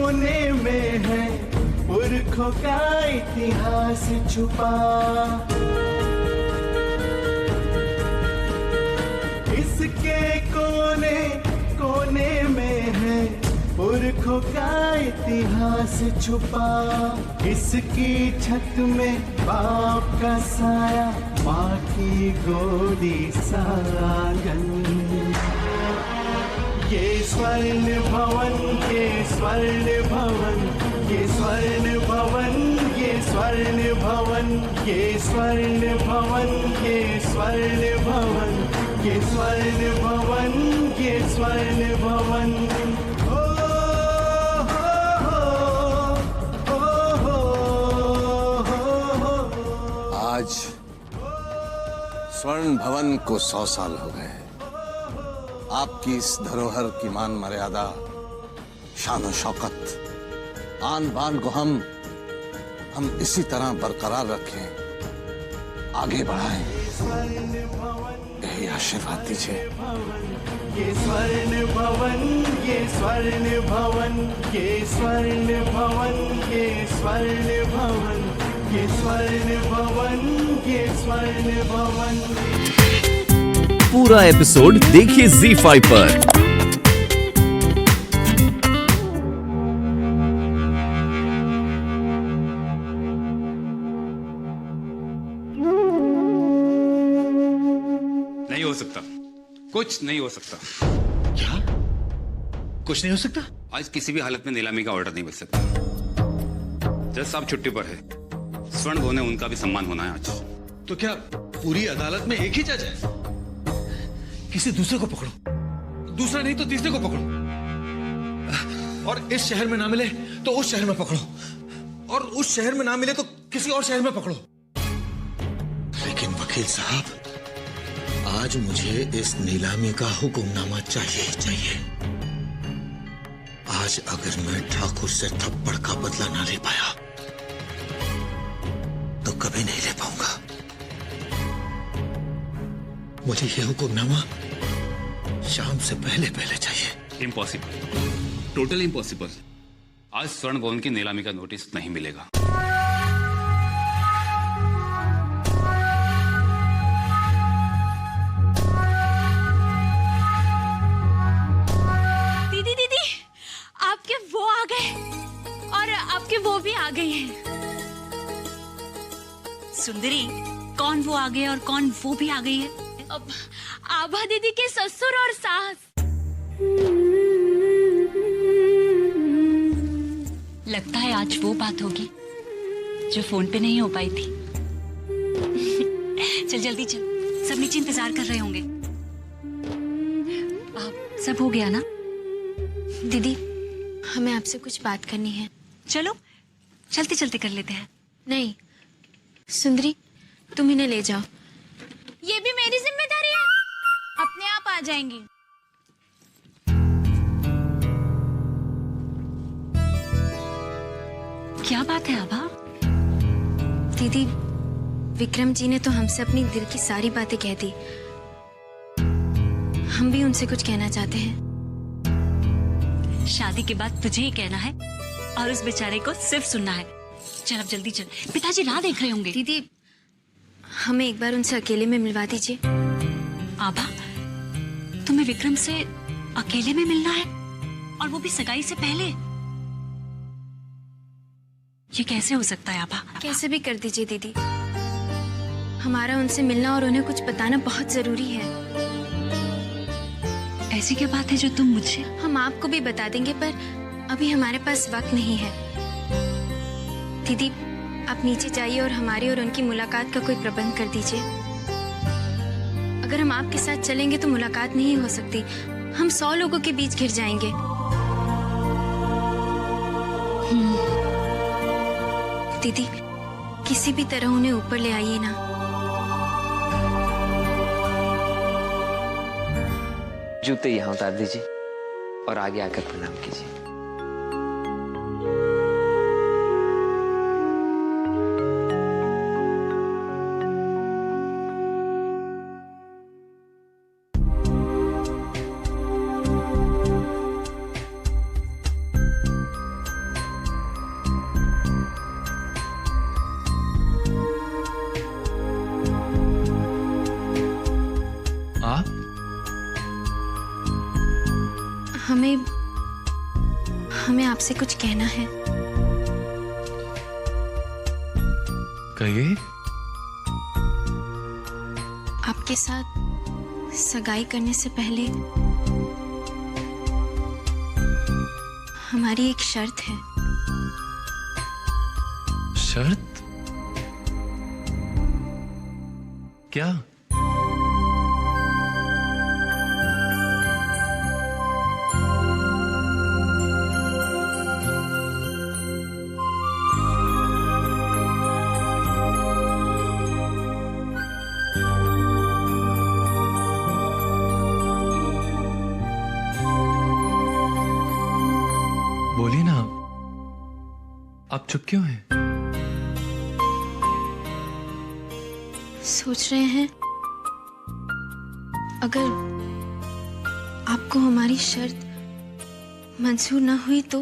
कोने में है पुरखों का इतिहास छुपा। इसके कोने कोने में है पुरखों का इतिहास छुपा। इसकी छत में बाप का साया, माँ की गोदी सागन। ये स्वर्ण भवन, ये स्वर्ण भवन, ये स्वर्ण भवन, ये स्वर्ण भवन, ये स्वर्ण भवन, ये स्वर्ण भवन, ये स्वर्ण भवन, ये स्वर्ण भवन। आज स्वर्ण भवन को 100 साल हो गए। आपकी इस धरोहर की मान मर्यादा, शान और शौकत, आन बान को हम इसी तरह बरकरार रखें, आगे बढ़ाएं। यही आशीर्वाद दीजिए। ये स्वर्ण भवन, ये स्वर्ण भवन, ये स्वर्ण भवन, ये स्वर्ण भवन, ये स्वर्ण भवन, ये स्वर्ण भवन। पूरा एपिसोड देखिए ZEE5 पर। नहीं हो सकता, कुछ नहीं हो सकता। क्या? कुछ नहीं हो सकता? आज किसी भी हालत में नीलामी का ऑर्डर नहीं मिल सकता। जज साहब छुट्टी पर है, स्वर्ण भवन है, उनका भी सम्मान होना है आज। तो क्या पूरी अदालत में एक ही जज है? किसी दूसरे को पकड़ो, दूसरा नहीं तो तीसरे को पकड़ो, और इस शहर में ना मिले तो उस शहर में पकड़ो, और उस शहर में ना मिले तो किसी और शहर में पकड़ो। लेकिन वकील साहब, आज मुझे इस नीलामी का हुक्मनामा चाहिए। आज अगर मैं ठाकुर से थप्पड़ का बदला ना ले पाया तो कभी नहीं ले पाऊंगा। मुझे यह हुक्मनामा शाम से पहले चाहिए। Impossible, total impossible. आज स्वर्ण भवन की नीलामी का नोटिस नहीं मिलेगा। दीदी, आपके वो आ गए और आपके वो भी आ गई हैं। सुंदरी, कौन वो आ गए और कौन वो भी आ गई है? अब आभा दीदी के ससुर और सास। लगता है आज वो बात होगी जो फोन पे नहीं हो पाई थी। चल जल्दी चल, सब नीचे इंतजार कर रहे होंगे। सब हो गया ना? दीदी, हमें आपसे कुछ बात करनी है। चलो चलते चलते कर लेते हैं। नहीं सुंदरी, तुम इन्हें ले जाओ। ये भी मेरी जिम्मेदारी है, अपने आप आ जाएंगी। क्या बात है आभा? दीदी, विक्रम जी ने तो हमसे अपनी दिल की सारी बातें कह दी। हम भी उनसे कुछ कहना चाहते हैं। शादी के बाद तुझे ही कहना है और उस बेचारे को सिर्फ सुनना है। चल अब जल्दी चल, पिताजी राह देख रहे होंगे। दीदी, हमें एक बार उनसे अकेले में मिलवा दीजिए। आभा, तुम्हें विक्रम से अकेले में मिलना है और वो भी सगाई से पहले? ये कैसे हो सकता है आभा? कैसे भी कर दीजिए दीदी, हमारा उनसे मिलना और उन्हें कुछ बताना बहुत जरूरी है। ऐसी क्या बात है जो तुम मुझे? हम आपको भी बता देंगे, पर अभी हमारे पास वक्त नहीं है। दीदी, आप नीचे जाइए और हमारी और उनकी मुलाकात का कोई प्रबंध कर दीजिए। अगर हम आपके साथ चलेंगे तो मुलाकात नहीं हो सकती, हम 100 लोगों के बीच घिर जाएंगे। दीदी, किसी भी तरह उन्हें ऊपर ले आइए ना। जूते यहाँ उतार दीजिए और आगे आकर प्रणाम कीजिए। हमें आपसे कुछ कहना है। कहिए। आपके साथ सगाई करने से पहले हमारी एक शर्त है। शर्त? क्या? बोलिए ना, आप चुप क्यों हैं? सोच रहे हैं अगर आपको हमारी शर्त मंजूर न हुई तो?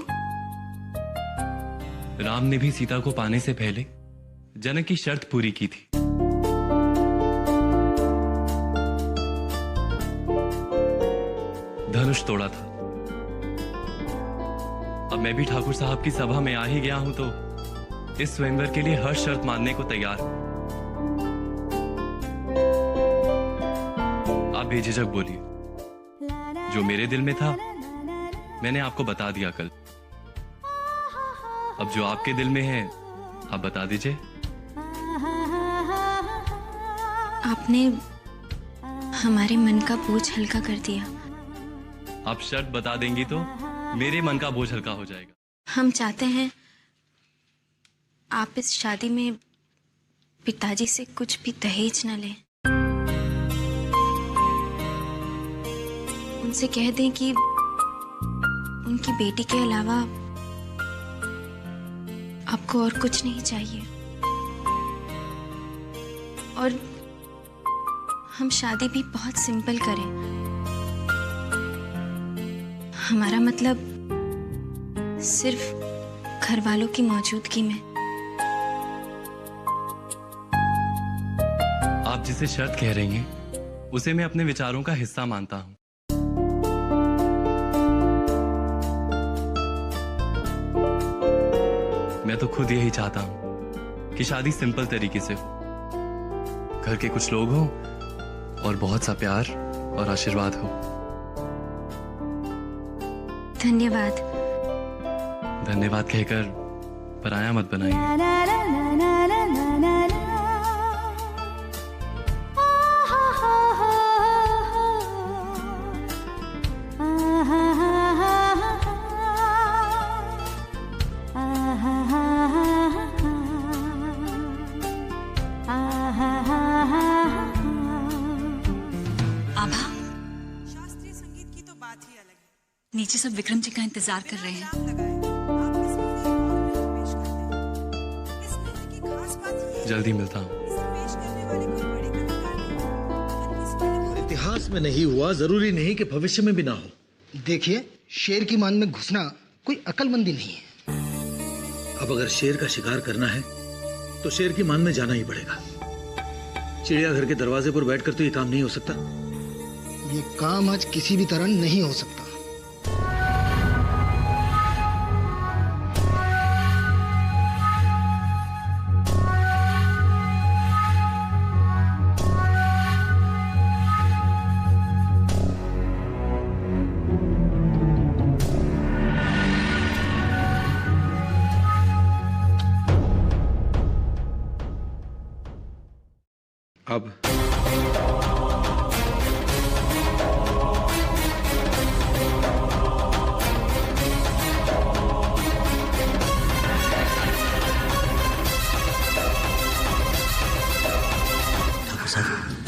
राम ने भी सीता को पाने से पहले जनक की शर्त पूरी की थी। धनुष तोड़ा था। अब मैं भी ठाकुर साहब की सभा में आ ही गया हूं तो इस स्वयंवर के लिए हर शर्त मानने को तैयार हूं। आप बेझिझक बोलिए। जो मेरे दिल में था मैंने आपको बता दिया कल। अब जो आपके दिल में है आप बता दीजिए। आपने हमारे मन का बोझ हल्का कर दिया। आप शर्त बता देंगी तो मेरे मन का बोझ हल्का हो जाएगा। हम चाहते हैं आप इस शादी में पिताजी से कुछ भी दहेज न लें। उनसे कह दें कि उनकी बेटी के अलावा आपको और कुछ नहीं चाहिए। और हम शादी भी बहुत सिंपल करें। हमारा मतलब सिर्फ घर वालों की मौजूदगी में। आप जिसे शर्त कह रही हैं उसे मैं अपने विचारों का हिस्सा मानता हूं। मैं तो खुद यही चाहता हूं कि शादी सिंपल तरीके से हो। घर के कुछ लोग हों और बहुत सा प्यार और आशीर्वाद हो। धन्यवाद। धन्यवाद कहकर पराया मत बनाइए। आभा, शास्त्रीय संगीत की तो बात ही अलग है। नीचे सब विक्रम जी का इंतजार कर रहे हैं। जल्दी मिलता हूँ। इतिहास में नहीं हुआ जरूरी नहीं कि भविष्य में भी ना हो। देखिए, शेर की मान में घुसना कोई अक्लमंदी नहीं है। अब अगर शेर का शिकार करना है तो शेर की मान में जाना ही पड़ेगा। चिड़ियाघर के दरवाजे पर बैठकर तो ये काम नहीं हो सकता। ये काम आज किसी भी तरह नहीं हो सकता। अब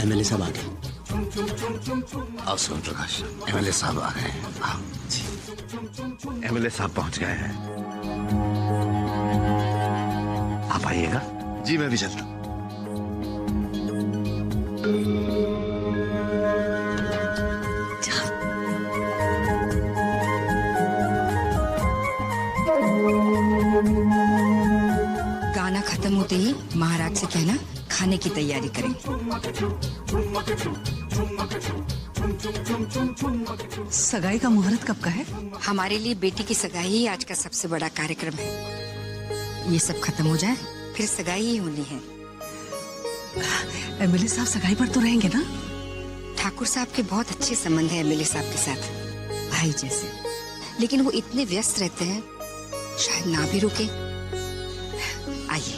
एमएलए साहब आ गए। आओ सोम प्रकाश, एमएलए साहब आ गए हैं। आओ जी। एमएलए साहब पहुंच गए हैं। आप आइएगा। जी मैं भी चलता हूं। गाना खत्म होते ही महाराज से कहना खाने की तैयारी करें। सगाई का मुहूर्त कब का है? हमारे लिए बेटी की सगाई ही आज का सबसे बड़ा कार्यक्रम है। ये सब खत्म हो जाए फिर सगाई ही होनी है। एमएलए साहब सगाई पर तो रहेंगे ना? ठाकुर साहब के बहुत अच्छे संबंध है एमएलए साहब के साथ, भाई जैसे। लेकिन वो इतने व्यस्त रहते हैं, शायद ना भी रुके। आइए।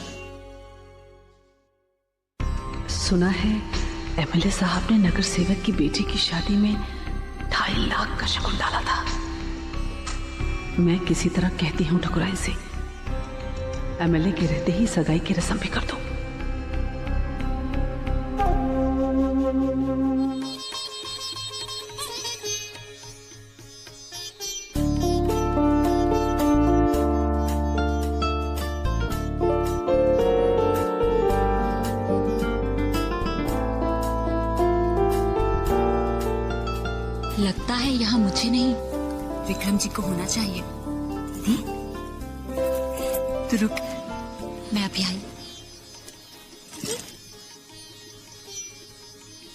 सुना है एमएलए साहब ने नगर सेवक की बेटी की शादी में 2.5 लाख का शगुन डाला था। मैं किसी तरह कहती हूँ ठकुराइन से, एमएलए के रहते ही सगाई की रस्म भी कर दो। लगता है यहाँ मुझे नहीं विक्रम जी को होना चाहिए। तो रुक, मैं अभी आई।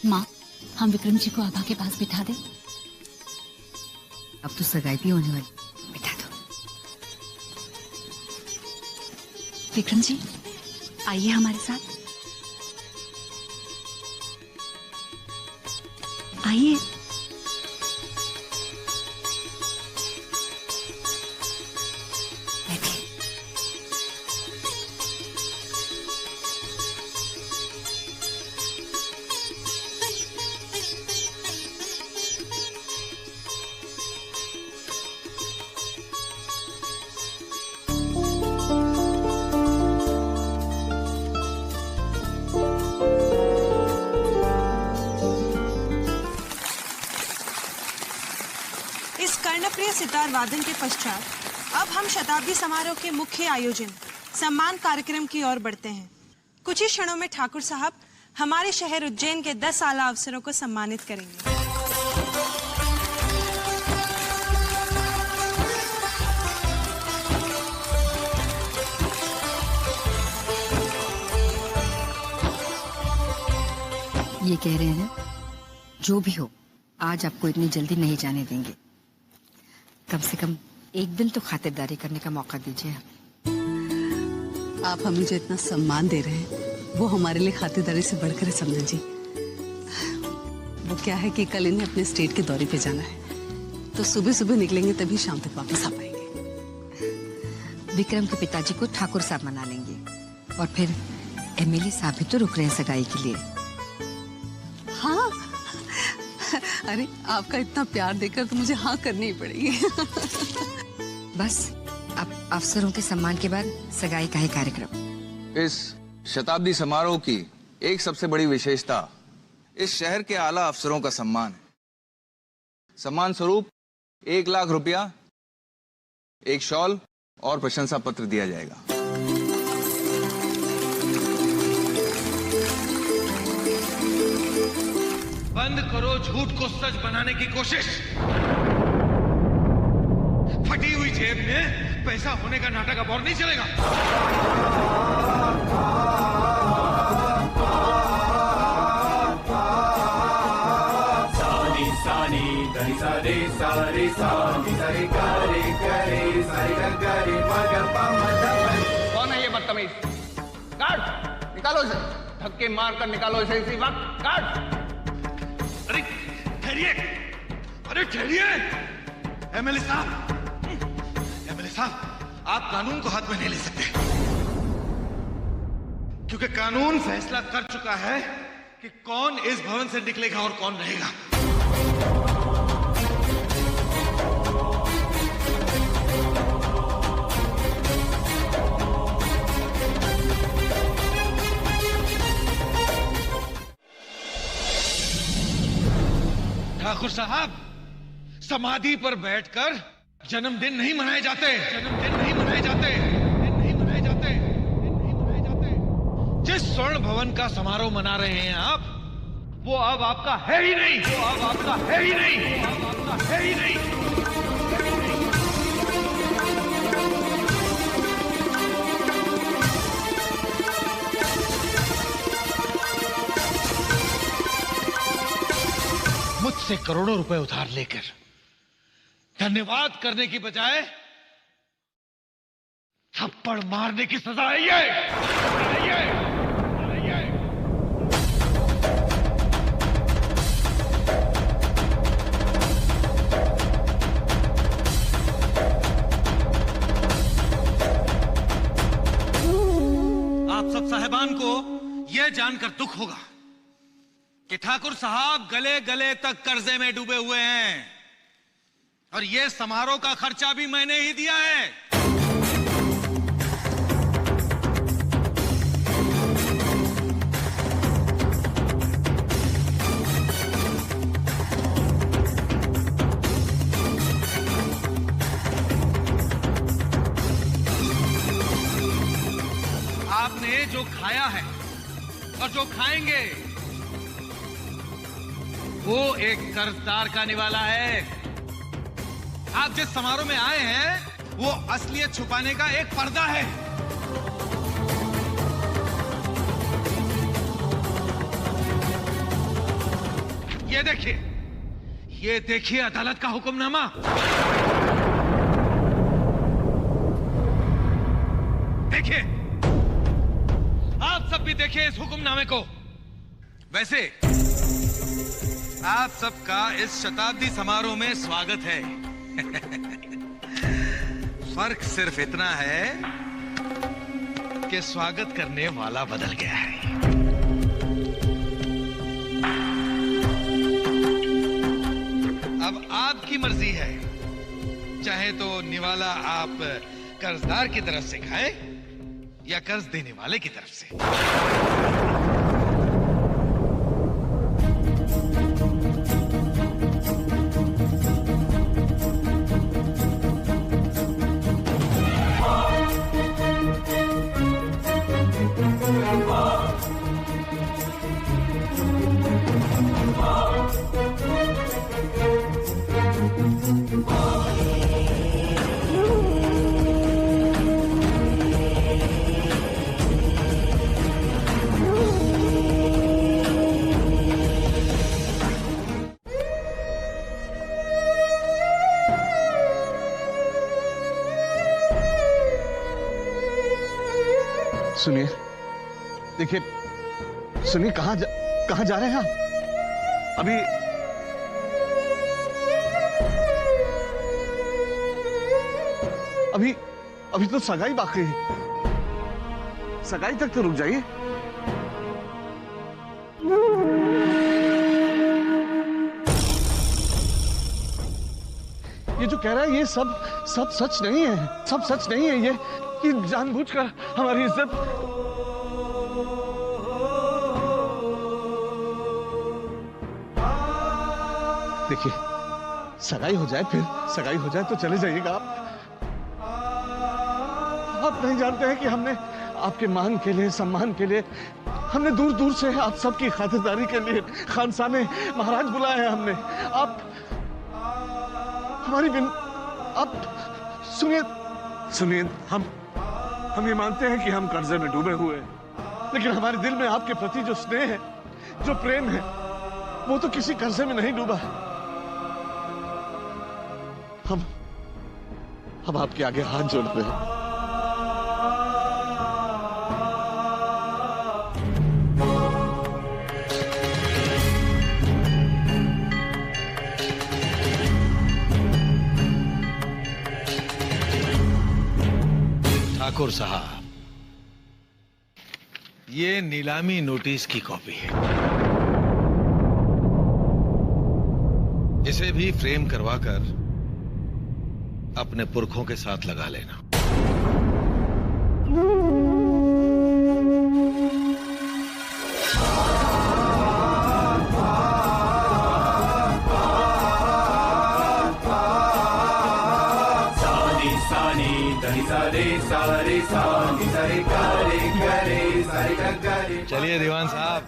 माँ, हम विक्रम जी को आभा के पास बिठा दें? अब तो सगाई भी होने वाली, बिठा दो। विक्रम जी आइए हमारे साथ, आइए। इस कर्णप्रिय सितार वादन के पश्चात अब हम शताब्दी समारोह के मुख्य आयोजन सम्मान कार्यक्रम की ओर बढ़ते हैं। कुछ ही क्षणों में ठाकुर साहब हमारे शहर उज्जैन के 10 आला अफसरों को सम्मानित करेंगे। ये कह रहे हैं जो भी हो आज आपको इतनी जल्दी नहीं जाने देंगे। कम से कम एक दिन तो खातिरदारी करने का मौका दीजिए। आप हमें जो इतना सम्मान दे रहे हैं वो हमारे लिए खातिरदारी से बढ़कर है समझा जी। वो क्या है कि कल इन्हें अपने स्टेट के दौरे पे जाना है, तो सुबह सुबह निकलेंगे तभी शाम तक वापस आ पाएंगे। विक्रम के पिताजी को ठाकुर साहब मना लेंगे और फिर एमएलए साहब भी तो रुक रहे हैं सगाई के लिए। हाँ, अरे आपका इतना प्यार देकर तो मुझे हाँ करनी ही पड़ेगी। बस अब अफसरों के सम्मान के बाद सगाई का ही कार्यक्रम। इस शताब्दी समारोह की एक सबसे बड़ी विशेषता इस शहर के आला अफसरों का सम्मान है। सम्मान स्वरूप 1 लाख रुपया, एक शॉल और प्रशंसा पत्र दिया जाएगा। बंद करो झूठ को सच बनाने की कोशिश। फटी हुई जेब में पैसा होने का नाटक अब और नहीं चलेगा। सानी सानी धनी सारे सारे सानी सारे करे करे सारे करे मगर कौन है ये बदतमीज? गार्ड निकालो इसे, धक्के मारकर निकालो इसे इसी वक्त। गार्ड! अरे ठहरिए, अरे ठहरिए। एमएलए साहब, आप कानून को हाथ में नहीं ले सकते, क्योंकि कानून फैसला कर चुका है कि कौन इस भवन से निकलेगा और कौन रहेगा। ठाकुर साहब, समाधि पर बैठकर जन्मदिन नहीं मनाए जाते, जन्मदिन नहीं मनाए जाते, दिन नहीं मनाए जाते, दिन नहीं मनाए जाते। जिस स्वर्ण भवन का समारोह मना रहे हैं आप, वो अब आपका है ही नहीं, वो अब आपका है ही नहीं, वो अब आपका है ही नहीं। मुझ मुझसे करोड़ों रुपए उधार लेकर धन्यवाद करने की बजाय थप्पड़ मारने की सजा है ये। आप सब साहिबान को यह जानकर दुख होगा कि ठाकुर साहब गले गले तक कर्जे में डूबे हुए हैं और यह समारोह का खर्चा भी मैंने ही दिया है। आपने जो खाया है और जो खाएंगे वो एक कर्जदार का निवाला है। आप जिस समारोह में आए हैं वो असलियत छुपाने का एक पर्दा है। ये देखिए अदालत का हुक्मनामा। देखिए, आप सब भी देखिए इस हुक्मनामे को। वैसे आप सबका इस शताब्दी समारोह में स्वागत है। फर्क सिर्फ इतना है कि स्वागत करने वाला बदल गया है। अब आपकी मर्जी है, चाहे तो निवाला आप कर्जदार की तरफ से खाएं या कर्ज देने वाले की तरफ से। सुनिए, देखिए, सुनिए, कहां जा रहे हैं आप? अभी तो सगाई बाकी है। सगाई तक तो रुक जाइए। ये जो कह रहा है ये सब सच नहीं है। सब सच नहीं है। ये जानबूझकर हमारी इज्जत। देखिए, सगाई हो जाए तो चले जाइएगा आप नहीं जानते हैं कि हमने आपके मान के लिए, सम्मान के लिए, हमने दूर दूर से आप सबकी खातिरदारी के लिए खानसामे महाराज बुलाए हैं हमने। आप हमारी आप सुनिए, हम ये मानते हैं कि हम कर्जे में डूबे हुए हैं, लेकिन हमारे दिल में आपके प्रति जो स्नेह है, जो प्रेम है, वो तो किसी कर्जे में नहीं डूबा। हम आपके आगे हाथ जोड़ते हैं। ठाकुर साहब, ये नीलामी नोटिस की कॉपी है। इसे भी फ्रेम करवाकर अपने पुरखों के साथ लगा लेना। चलिए दीवान साहब।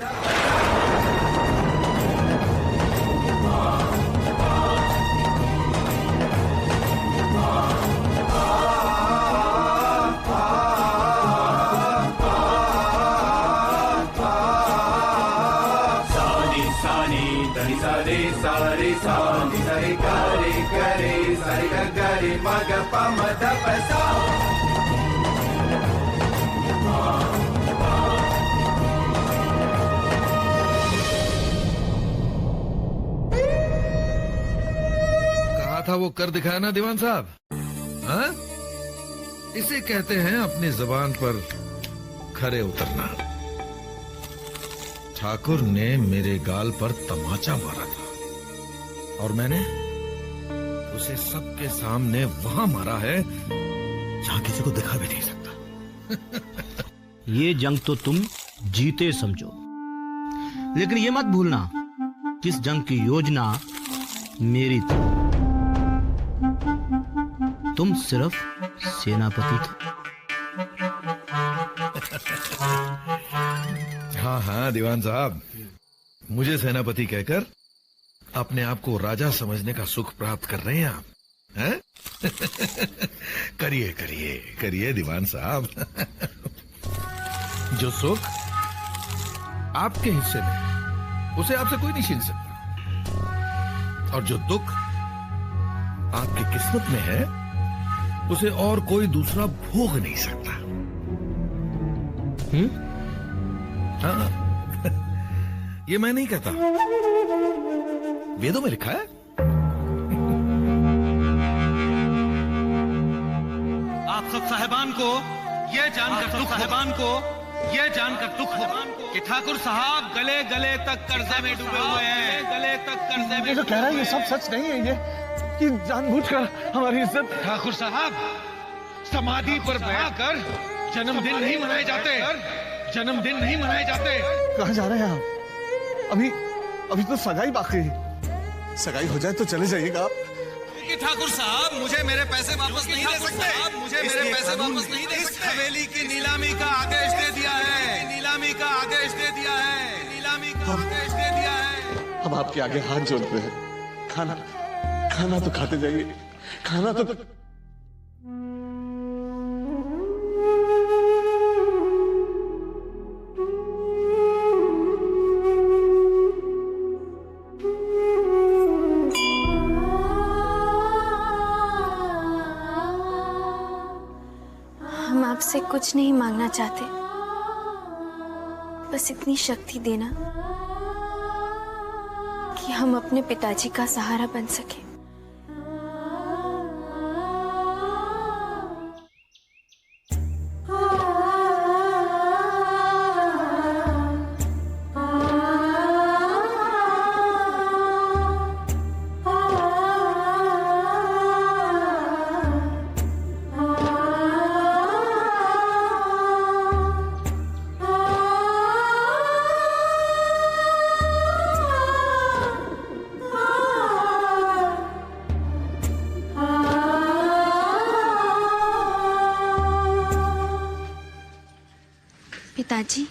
सारे सारे सा सारे करे करे सारे गरे मग पम ध प सा। कहा था वो कर दिखाया ना दीवान साहब, हाँ? इसे कहते हैं अपनी जुबान पर खरे उतरना। ठाकुर ने मेरे गाल पर तमाचा मारा था और मैंने उसे सबके सामने वहां मारा है जहां किसी को दिखा भी नहीं सकता। ये जंग तो तुम जीते समझो, लेकिन ये मत भूलना कि इस जंग की योजना मेरी थी। तुम सिर्फ सेनापति थे। हाँ हाँ दीवान साहब, मुझे सेनापति कहकर अपने आप को राजा समझने का सुख प्राप्त कर रहे हैं आप, हैं? करिए करिए करिए दीवान साहब। जो सुख आपके हिस्से में, उसे आपसे कोई नहीं छीन सकता, और जो दुख आपकी किस्मत में है, उसे और कोई दूसरा भोग नहीं सकता। हाँ, ये मैं नहीं कहता, वेदों में लिखा है। आप सब साहिबान को ये जानकर दुख होगा कि ठाकुर साहब गले गले तक कर्जे में डूबे हुए हैं। गले तक कर्जे में जो कह रहा है ये सब सच नहीं है, ये जानबूझकर हमारी इज्जत। ठाकुर साहब, समाधि पर बैठकर जन्मदिन नहीं मनाए जाते, जन्मदिन नहीं मनाए जाते। कहाँ जा रहे हैं आप? अभी तो सगाई बाकी है। सगाई हो जाए तो चले जाइएगा आप। कि ठाकुर साहब मुझे मेरे पैसे वापस नहीं दे सकते, मुझे मेरे पैसे वापस नहीं दे सकते। हवेली की नीलामी का आदेश दे दिया है, नीलामी का आदेश दे दिया है, नीलामी का आदेश दे दिया है। हम आपके आगे हाथ जोड़ते हैं, खाना तो खाते जाइए, खाना तो हम आपसे कुछ नहीं मांगना चाहते, बस इतनी शक्ति देना कि हम अपने पिताजी का सहारा बन सके। पिताजी,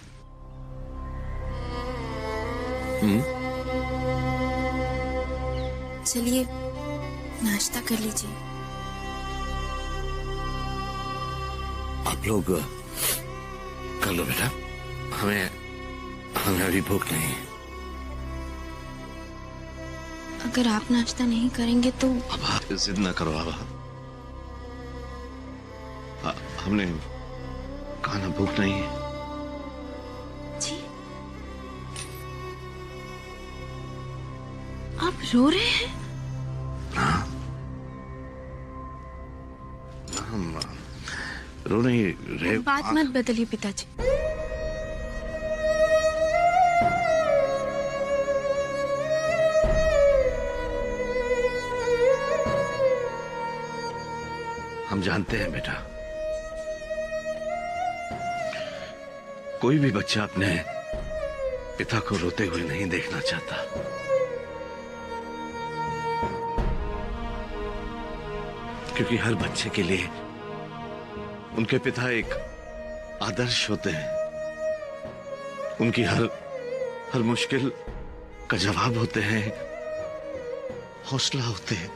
चलिए नाश्ता कर लीजिए। आप लोग कर लो बेटा, हमें अभी भूख नहीं है। अगर आप नाश्ता नहीं करेंगे तो अब जिद न करो बाबा, हमने कहा ना भूख नहीं है। आप रो रहे हैं? हम रो नहीं रहे। बात मत बदलिए पिताजी। हम जानते हैं बेटा, कोई भी बच्चा अपने पिता को रोते हुए नहीं देखना चाहता। क्योंकि हर बच्चे के लिए उनके पिता एक आदर्श होते हैं, उनकी हर मुश्किल का जवाब होते हैं, हौसला होते हैं।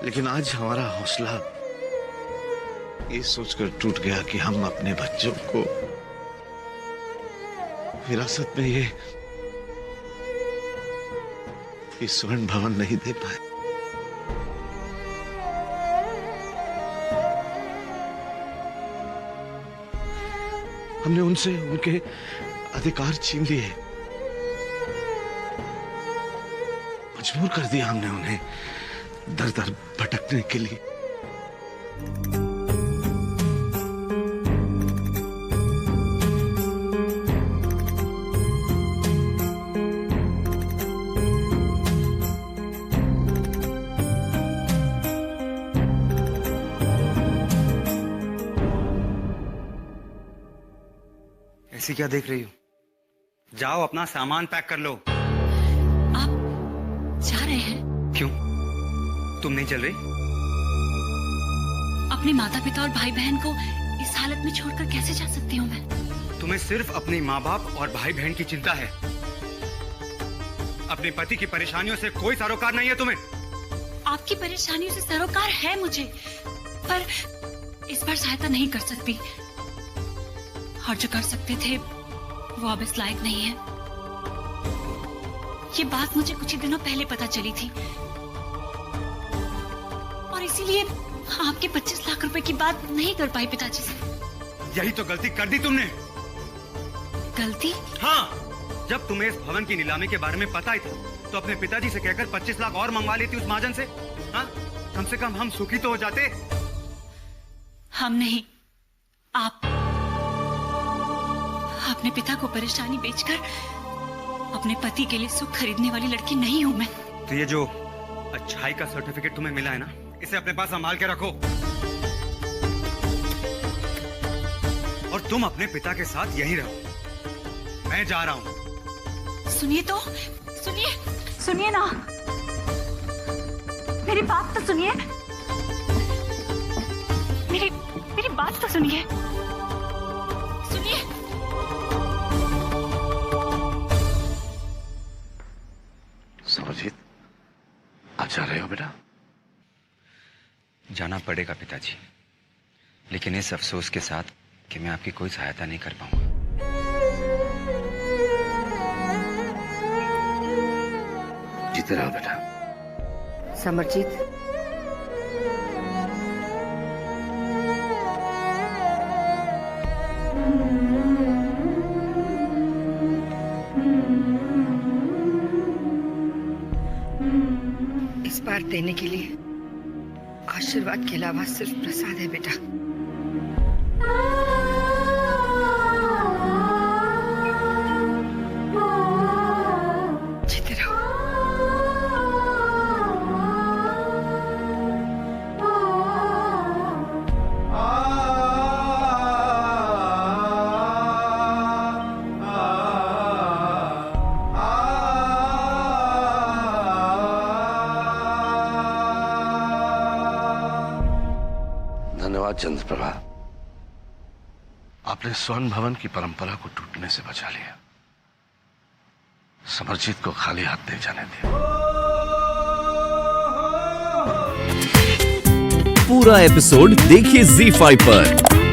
लेकिन आज हमारा हौसला ये सोचकर टूट गया कि हम अपने बच्चों को विरासत में ये स्वर्ण भवन नहीं दे पाए। हमने उनसे उनके अधिकार छीन लिए, मजबूर कर दिया हमने उन्हें दर दर भटकने के लिए। ऐसी क्या देख रही हो? जाओ अपना सामान पैक कर लो। आप जा रहे हैं? क्यों? तुम नहीं चल रही? अपने माता पिता और भाई बहन को इस हालत में छोड़कर कैसे जा सकती हूँ मैं? तुम्हें सिर्फ अपनी माँ बाप और भाई बहन की चिंता है। अपने पति की परेशानियों से कोई सरोकार नहीं है तुम्हें। आपकी परेशानियों से सरोकार है मुझे, पर इस बार सहायता नहीं कर सकती। और जो कर सकते थे वो अब इस लायक नहीं है। ये बात मुझे कुछ ही दिनों पहले पता चली थी और इसीलिए आपके 25 लाख रुपए की बात नहीं कर पाई पिताजी से। यही तो गलती कर दी तुमने। गलती? हाँ, जब तुम्हें इस भवन की नीलामी के बारे में पता ही था तो अपने पिताजी से कहकर 25 लाख और मंगवा लेती उस महाजन से। हाँ, कम से कम हम सुखी तो हो जाते। हम नहीं, आप। अपने पिता को परेशानी बेचकर अपने पति के लिए सुख खरीदने वाली लड़की नहीं हूं मैं। तो ये जो अच्छाई का सर्टिफिकेट तुम्हें मिला है ना, इसे अपने पास संभाल के रखो और तुम अपने पिता के साथ यहीं रहो। मैं जा रहा हूं। सुनिए तो, सुनिए ना, मेरी बात तो सुनिए। मेरी बात तो सुनिए। समरजीत, आप जा रहे हो बेटा? जाना पड़ेगा पिताजी, लेकिन इस अफसोस के साथ कि मैं आपकी कोई सहायता नहीं कर पाऊंगा। जीते रहो बेटा। समरजीत, इस बार देने के लिए आशीर्वाद के अलावा सिर्फ प्रसाद है बेटा। जीते रहो। धन्यवाद चंद्रप्रभा, आपने स्वर्ण भवन की परंपरा को टूटने से बचा लिया। समरजीत को खाली हाथ नहीं जाने दिया। पूरा एपिसोड देखिए ZEE5 पर।